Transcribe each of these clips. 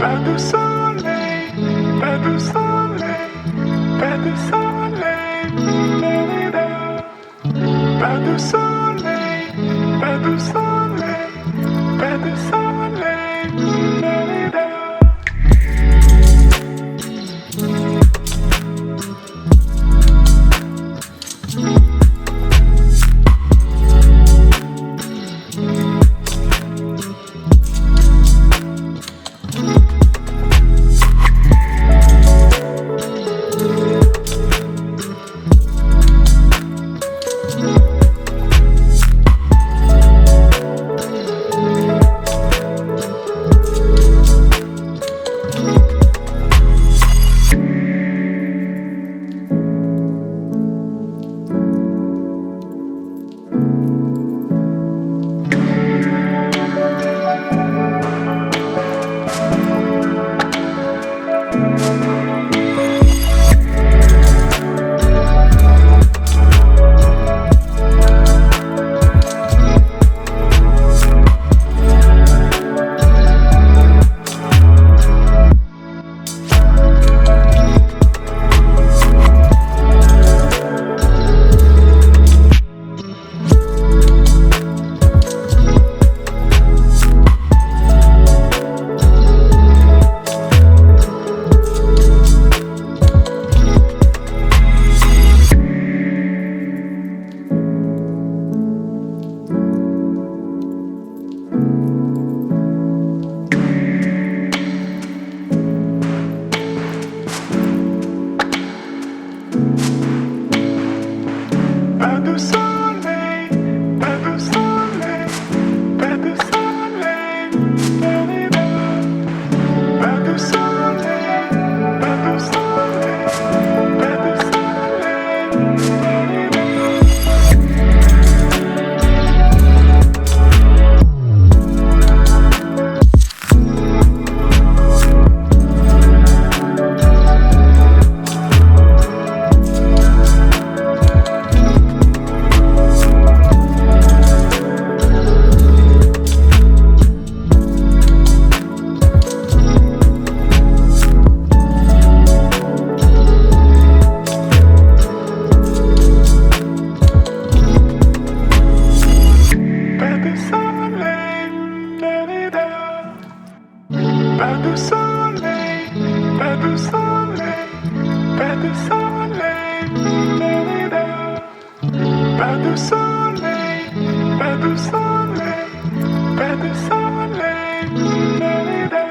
Pas de soleil, pas de soleil, pas de soleil, la-la-la. Pas de soleil, pas de soleil, pas de soleil, la-la-la. Pas de soleil, pas de soleil, pas de soleil, la-la-la. Pas de soleil, pas de soleil, pas de soleil, pas de soleil, pas de soleil, pas de soleil, la-la-la. Pas de soleil, pas de soleil, pas de soleil, la-la-la.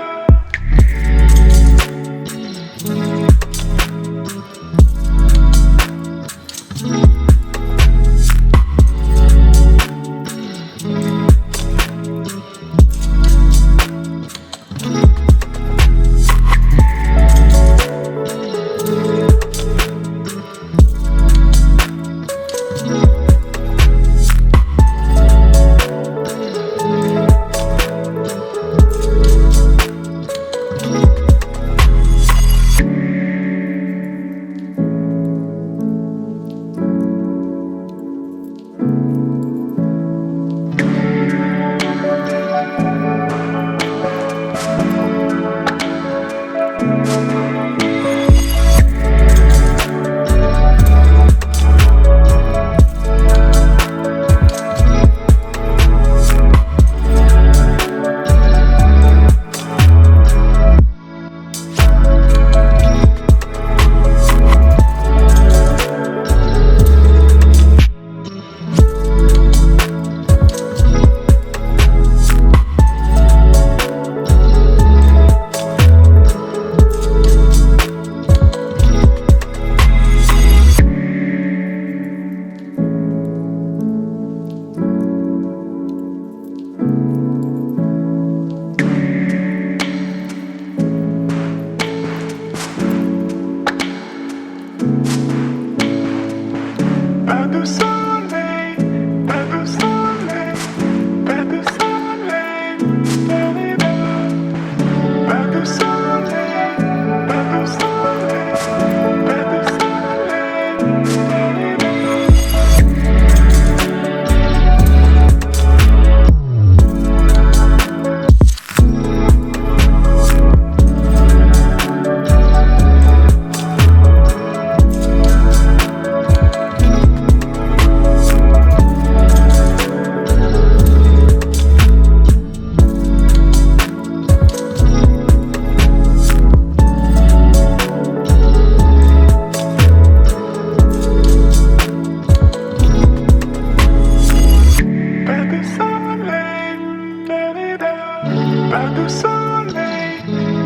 pas de soleil,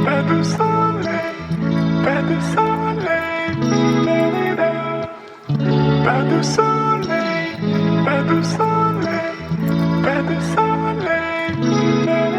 pas de soleil, pas de soleil, da-da-da. Pas de soleil, pas de soleil, pas de soleil, da-da-da.